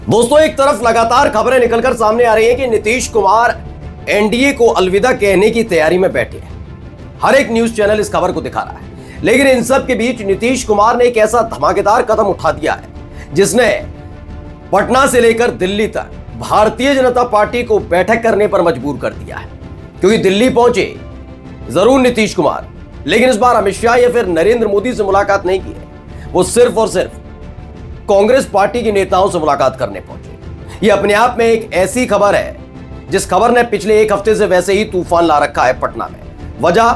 दोस्तों, एक तरफ लगातार खबरें निकलकर सामने आ रही हैं कि नीतीश कुमार एनडीए को अलविदा कहने की तैयारी में बैठे हैं। हर एक न्यूज चैनल इस खबर को दिखा रहा है, लेकिन इन सब के बीच नीतीश कुमार ने एक ऐसा धमाकेदार कदम उठा दिया है जिसने पटना से लेकर दिल्ली तक भारतीय जनता पार्टी को बैठक करने पर मजबूर कर दिया है। क्योंकि दिल्ली पहुंचे जरूर नीतीश कुमार, लेकिन इस बार अमित शाह या फिर नरेंद्र मोदी से मुलाकात नहीं की है। वो सिर्फ और सिर्फ कांग्रेस पार्टी के नेताओं से मुलाकात करने पहुंचे। यह अपने आप में एक ऐसी खबर है जिस खबर ने पिछले एक हफ्ते से वैसे ही तूफान ला रखा है पटना में। वजह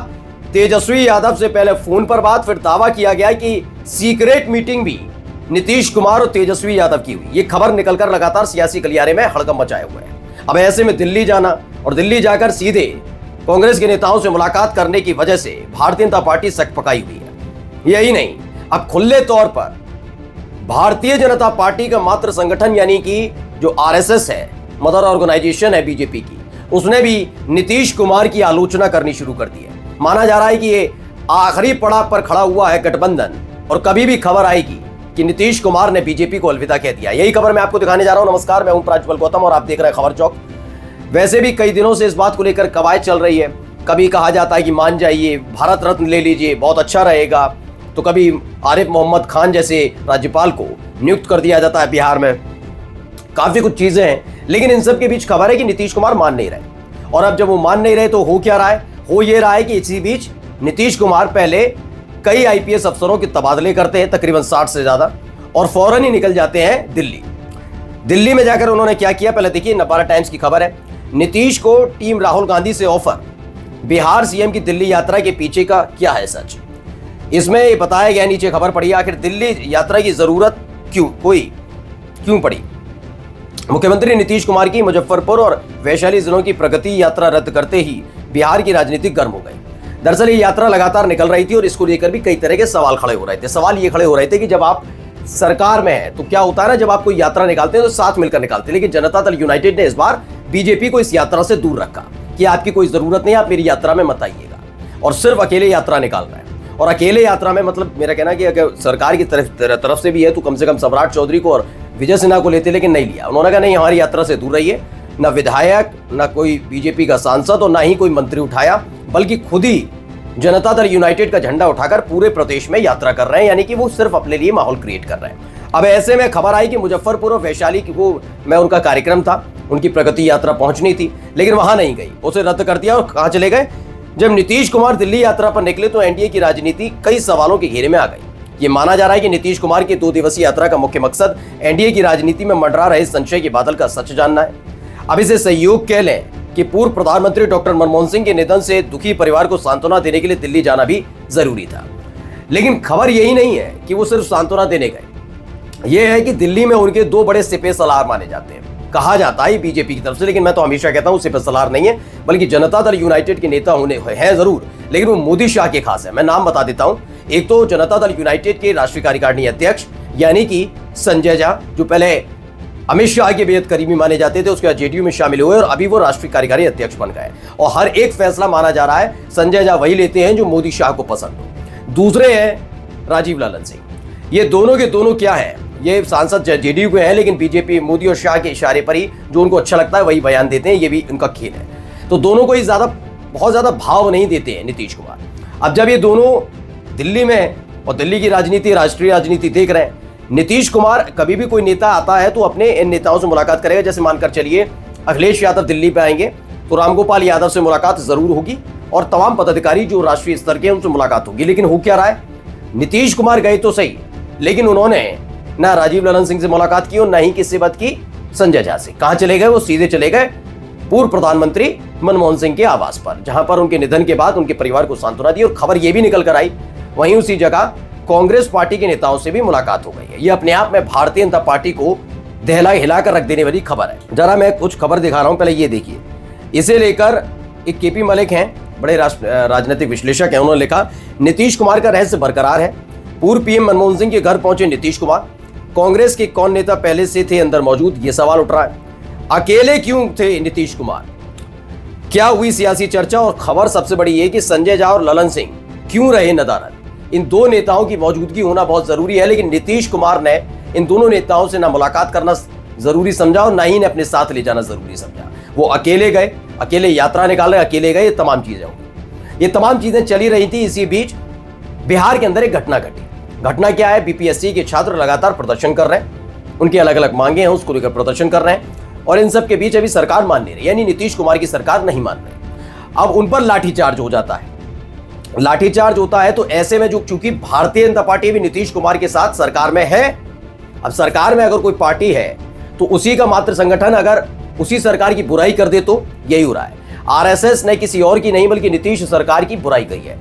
तेजस्वी यादव से पहले फोन पर बात, फिर दावा किया गया कि सीक्रेट मीटिंग भी नीतीश कुमार और तेजस्वी यादव की हुई। यह खबर निकलकर लगातार सियासी गलियारे में हड़कंप मचाए हुए है। अब ऐसे में दिल्ली जाना और दिल्ली जाकर सीधे कांग्रेस के नेताओं से मुलाकात करने की वजह से भारतीय जनता पार्टी सकपकाई हुई है। यही नहीं, अब खुले तौर पर भारतीय जनता पार्टी का मात्र संगठन यानी कि जो आरएसएस है, मदर ऑर्गेनाइजेशन है बीजेपी की, उसने भी नीतीश कुमार की आलोचना करनी शुरू कर दी है। माना जा रहा है कि ये आखिरी पड़ाव पर खड़ा हुआ है गठबंधन, और कभी भी खबर आएगी कि नीतीश कुमार ने बीजेपी को अलविदा कह दिया। यही खबर मैं आपको दिखाने जा रहा हूं। नमस्कार, मैं हूं प्राज्वल गौतम और आप देख रहे हैं खबर चौक। वैसे भी कई दिनों से इस बात को लेकर कवायद चल रही है। कभी कहा जाता है कि मान जाइए, भारत रत्न ले लीजिए, बहुत अच्छा रहेगा, तो कभी आरिफ मोहम्मद खान जैसे राज्यपाल को नियुक्त कर दिया जाता है बिहार में। काफी कुछ चीजें हैं, लेकिन इन सब के बीच खबर है कि नीतीश कुमार मान नहीं रहे। और अब जब वो मान नहीं रहे तो हो क्या रहा है? हो ये रहा है कि इसी बीच नीतीश कुमार पहले कई आईपीएस अफसरों के तबादले करते हैं, तकरीबन 60 से ज्यादा, और फौरन ही निकल जाते हैं दिल्ली। दिल्ली में जाकर उन्होंने क्या किया, पहले देखिए। नवभारत टाइम्स की खबर है, नीतीश को टीम राहुल गांधी से ऑफर, बिहार सीएम की दिल्ली यात्रा के पीछे का क्या है सच। इसमें ये बताया गया, नीचे खबर पड़ी, आखिर दिल्ली यात्रा की जरूरत क्यों पड़ी। मुख्यमंत्री नीतीश कुमार की मुजफ्फरपुर और वैशाली जिलों की प्रगति यात्रा रद्द करते ही बिहार की राजनीति गर्म हो गई। दरअसल ये यात्रा लगातार निकल रही थी और इसको लेकर भी कई तरह के सवाल खड़े हो रहे थे। सवाल ये खड़े हो रहे थे कि जब आप सरकार में है तो क्या होता है ना, जब आप कोई यात्रा निकालते हैं तो साथ मिलकर निकालते हैं। लेकिन जनता दल यूनाइटेड ने इस बार बीजेपी को इस यात्रा से दूर रखा कि आपकी कोई जरूरत नहीं, आप मेरी यात्रा में मत आइएगा, और सिर्फ अकेले यात्रा निकाल रहे हैं। और अकेले यात्रा में मतलब मेरा कहना है कि अगर सरकार की तरफ से भी है तो कम से कम सम्राट चौधरी को और विजय सिन्हा को लेते, लेकिन नहीं लिया। उन्होंने कहा नहीं, हमारी यात्रा से दूर रहिए। न विधायक, न कोई बीजेपी का सांसद और न ही कोई मंत्री उठाया, बल्कि खुद ही जनता दल यूनाइटेड का झंडा उठाकर पूरे प्रदेश में यात्रा कर रहे हैं, यानी कि वो सिर्फ अपने लिए माहौल क्रिएट कर रहे हैं। अब ऐसे में खबर आई कि मुजफ्फरपुर और वैशाली की वो में उनका कार्यक्रम था, उनकी प्रगति यात्रा पहुंचनी थी, लेकिन वहां नहीं गई, उसे रद्द कर दिया। और कहां चले गए? जब नीतीश कुमार दिल्ली यात्रा पर निकले तो एनडीए की राजनीति कई सवालों के घेरे में आ गई। ये माना जा रहा है कि नीतीश कुमार की 2 दिवसीय यात्रा का मुख्य मकसद एनडीए की राजनीति में मंडरा रहे संशय के बादल का सच जानना है। अब इसे सहयोग कह लें कि पूर्व प्रधानमंत्री डॉक्टर मनमोहन सिंह के निधन से दुखी परिवार को सांत्वना देने के लिए दिल्ली जाना भी जरूरी था। लेकिन खबर यही नहीं है कि वो सिर्फ सांत्वना देने गए। यह है कि दिल्ली में उनके 2 बड़े सिपह सलार माने जाते हैं, कहा जाता है बीजेपी की तरफ से, लेकिन मैं तो हमेशा कहता हूं सिपह सलार नहीं है, बल्कि जनता दल यूनाइटेड के नेता होने हैं जरूर, लेकिन वो मोदी शाह के खास है। मैं नाम बता देता हूं। एक तो जनता दल यूनाइटेड के राष्ट्रीय कार्यकारिणी अध्यक्ष यानी कि संजय झा, जो पहले अमित शाह के बेहद करीबी माने जाते थे, उसके बाद जेडीयू में शामिल हुए और अभी वो राष्ट्रीय कार्यकारी अध्यक्ष बन गए। और हर एक फैसला माना जा रहा है संजय झा वही लेते हैं जो मोदी शाह को पसंद हो। दूसरे हैं राजीव ललन सिंह। ये दोनों के दोनों क्या है, ये सांसद जेडीयू के हैं, लेकिन बीजेपी मोदी और शाह के इशारे पर ही जो उनको अच्छा लगता है वही बयान देते हैं। ये भी उनका खेल है। तो दोनों को ही बहुत ज्यादा भाव नहीं देते हैं नीतीश कुमार। अब जब ये दोनों दिल्ली में और दिल्ली की राजनीति, राष्ट्रीय राजनीति देख रहे हैं, नीतीश कुमार कभी भी कोई नेता आता है तो अपने इन नेताओं से मुलाकात करेगा। जैसे मानकर चलिए अखिलेश यादव दिल्ली पे आएंगे तो रामगोपाल यादव से मुलाकात जरूर होगी और तमाम पदाधिकारी जो राष्ट्रीय स्तर के उनसे मुलाकात होगी। लेकिन हो क्या रहा है, नीतीश कुमार गए तो सही, लेकिन उन्होंने ना राजीव ललन सिंह से मुलाकात की और ना ही किसी बात की संजय झा से। कहां चले गए? वो सीधे चले गए पूर्व प्रधानमंत्री मनमोहन सिंह के आवास पर, जहां पर उनके निधन के बाद उनके परिवार को सांत्वना दी। और खबर यह भी निकल कर आई, वहीं उसी जगह कांग्रेस पार्टी के नेताओं से भी मुलाकात हो गई है। यह अपने आप में भारतीय जनता पार्टी को दहला हिलाकर रख देने वाली खबर है। जरा मैं कुछ खबर दिखा रहा हूं, पहले ये देखिए। इसे लेकर एक केपी मलिक हैं, बड़े राजनीतिक विश्लेषक हैं, उन्होंने लिखा, नीतीश कुमार का रहस्य बरकरार है। पूर्व पीएम मनमोहन सिंह के घर पहुंचे नीतीश कुमार। कांग्रेस के कौन नेता पहले से थे अंदर मौजूद, ये सवाल उठ रहा है। अकेले क्यों थे नीतीश कुमार? क्या हुई सियासी चर्चा? और खबर सबसे बड़ी ये कि संजय झा और ललन सिंह क्यों रहे नदारद? इन 2 नेताओं की मौजूदगी होना बहुत जरूरी है, लेकिन नीतीश कुमार ने इन दोनों नेताओं से ना मुलाकात करना जरूरी समझा और ना ही इन्हें अपने साथ ले जाना जरूरी समझा। वो अकेले गए, अकेले यात्रा निकाल रहे, अकेले गए, ये तमाम चीजें होंगी। ये तमाम चीजें चली रही थी। इसी बीच बिहार के अंदर एक घटना घटी। घटना क्या है? बीपीएससी के छात्र लगातार प्रदर्शन कर रहे हैं, उनकी अलग अलग मांगे हैं, उसको लेकर प्रदर्शन कर रहे हैं और इन सब के बीच अभी सरकार मान नहीं रही, यानी नीतीश कुमार की सरकार नहीं मान रही। अब उन पर लाठीचार्ज हो जाता है। लाठीचार्ज होता है तो ऐसे में जो चूंकि भारतीय जनता पार्टी भी नीतीश कुमार के साथ सरकार में है, अब सरकार में अगर कोई पार्टी है तो उसी का मात्र संगठन अगर उसी सरकार की बुराई कर दे तो यही हो रहा है। आरएसएस ने किसी और की नहीं बल्कि नीतीश सरकार की बुराई की है।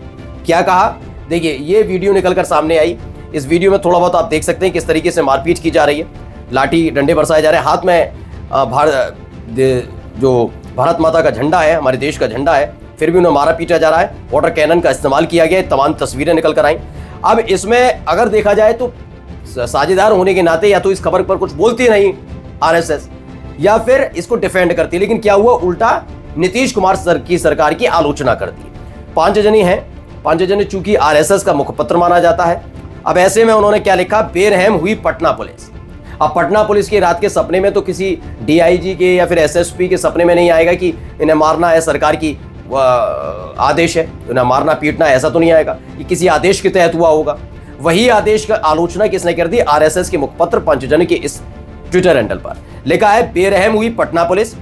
क्या कहा? देखिए, ये वीडियो निकलकर सामने आई। इस वीडियो में थोड़ा बहुत आप देख सकते हैं किस तरीके से मारपीट की जा रही है, लाठी डंडे बरसाए जा रहे हैं, हाथ में जो भारत माता का झंडा है, हमारे देश का झंडा है, फिर भी उन्हें मारा पीटा जा रहा है। वाटर कैनन का इस्तेमाल किया गया, तमाम तस्वीरें निकल कर आई। अब इसमें अगर देखा जाए तो साझेदार होने के नाते या तो इस खबर पर कुछ बोलती नहीं आरएसएस या फिर इसको डिफेंड करती, लेकिन क्या हुआ? उल्टा नीतीश कुमार की सरकार की आलोचना कर दी। 5 जने हैं, 5 जने चूंकि आरएसएस का मुखपत्र माना जाता है। अब ऐसे में उन्होंने क्या लिखा? बेरहम हुई पटना पुलिस। अब पटना पुलिस के रात के सपने में तो किसी डीआईजी के या फिर एसएसपी के सपने में नहीं आएगा कि इन्हें मारना है, सरकार की आदेश है, इन्हें मारना पीटना, ऐसा तो नहीं आएगा। ये किसी आदेश के तहत हुआ होगा। वही आदेश का आलोचना किसने कर दी? आरएसएस के मुखपत्र पंचजन के इस ट्विटर हैंडल पर लिखा है, बेरहम हुई पटना पुलिस,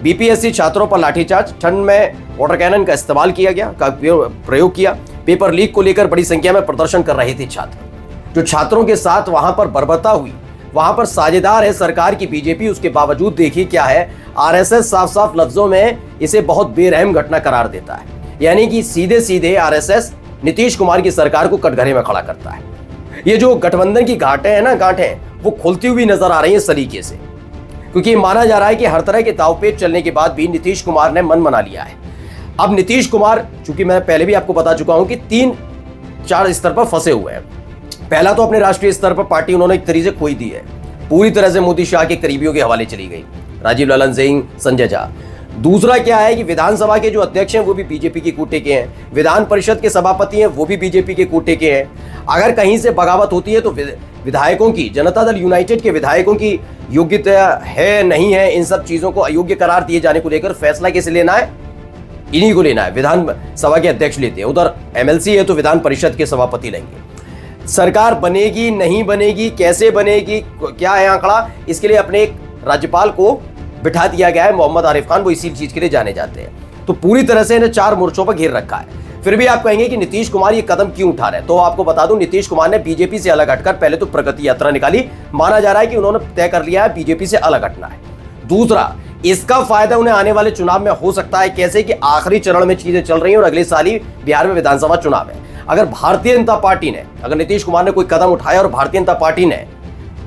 बीपीएससी छात्रों पर लाठीचार्ज, ठंड में वाटर कैनन का इस्तेमाल किया गया, का प्रयोग किया, पेपर लीक को लेकर बड़ी संख्या में प्रदर्शन कर रहे थे छात्र। जो छात्रों के साथ वहां पर बर्बरता हुई, वहां पर साझेदार है सरकार की बीजेपी, उसके बावजूद देखिए क्या है, आरएसएस साफ साफ लफ्जों में इसे बहुत बेरहम घटना करार देता है। यानी कि सीधे सीधे आरएसएस नीतीश कुमार की सरकार को कटघरे में खड़ा करता है। ये जो गठबंधन की गांठें हैं ना, गांठें वो खुलती हुई नजर आ रही है सलीके से, क्योंकि माना जा रहा है कि हर तरह के दावपेच चलने के बाद भी नीतीश कुमार ने मन बना लिया है। अब नीतीश कुमार, चूंकि मैं पहले भी आपको बता चुका हूं कि 3-4 स्तर पर फंसे हुए हैं। पहला तो अपने राष्ट्रीय स्तर पर पार्टी उन्होंने एक तरीके से खोई दी है, पूरी तरह से मोदी शाह के करीबियों के हवाले चली गई, राजीव ललन सिंह, संजय झा। दूसरा क्या है कि विधानसभा के जो अध्यक्ष हैं वो भी बीजेपी के कोटे के हैं, विधान परिषद के सभापति हैं वो भी बीजेपी के कोटे के हैं। अगर कहीं से बगावत होती है तो विधायकों की, जनता दल यूनाइटेड के विधायकों की योग्यता है नहीं है, इन सब चीजों को अयोग्य करार दिए जाने को लेकर फैसला किसे लेना है? इन्हीं को लेना है। विधानसभा के अध्यक्ष लेते हैं, उधर एमएलसी है तो विधान परिषद के सभापति लेंगे। सरकार बनेगी नहीं बनेगी, कैसे बनेगी, क्या है आंकड़ा, इसके लिए अपने एक राज्यपाल को बिठा दिया गया है, मोहम्मद आरिफ खान, वो इसी चीज के लिए जाने जाते हैं। तो पूरी तरह से इन्हें 4 मोर्चों पर घेर रखा है। फिर भी आप कहेंगे कि नीतीश कुमार ये कदम क्यों उठा रहे हैं, तो आपको बता दूं, नीतीश कुमार ने बीजेपी से अलग हटकर पहले तो प्रगति यात्रा निकाली, माना जा रहा है कि उन्होंने तय कर लिया है बीजेपी से अलग हटना है। दूसरा, इसका फायदा उन्हें आने वाले चुनाव में हो सकता है, कैसे कि आखिरी चरण में चीजें चल रही हैं और अगले साल ही बिहार में विधानसभा चुनाव है। अगर भारतीय जनता पार्टी ने, अगर नीतीश कुमार ने कोई कदम उठाया और भारतीय जनता पार्टी ने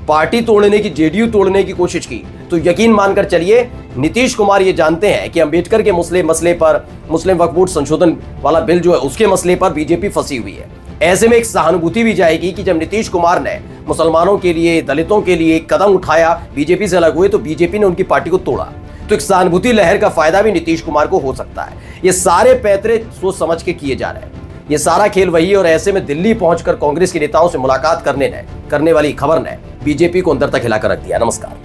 पार्टी तोड़ने की, जेडीयू तोड़ने की कोशिश की, तो यकीन मानकर चलिए नीतीश कुमार ये जानते हैं कि अंबेडकर के मसले पर, मुस्लिम वक्फ बोर्ड संशोधन वाला बिल जो है उसके मसले पर बीजेपी फंसी हुई है। ऐसे में एक सहानुभूति भी जाएगी कि जब नीतीश कुमार ने मुसलमानों के लिए, दलितों के लिए कदम उठाया, बीजेपी से अलग हुए, तो बीजेपी ने उनकी पार्टी को तोड़ा। तो एक सहानुभूति लहर का फायदा भी नीतीश कुमार को हो सकता है। ये सारे पैतरे सोच समझ के किए जा रहे हैं। ये सारा खेल वही है और ऐसे में दिल्ली पहुंचकर कांग्रेस के नेताओं से मुलाकात करने वाली खबर ने बीजेपी को अंदर तक हिलाकर रख दिया। नमस्कार।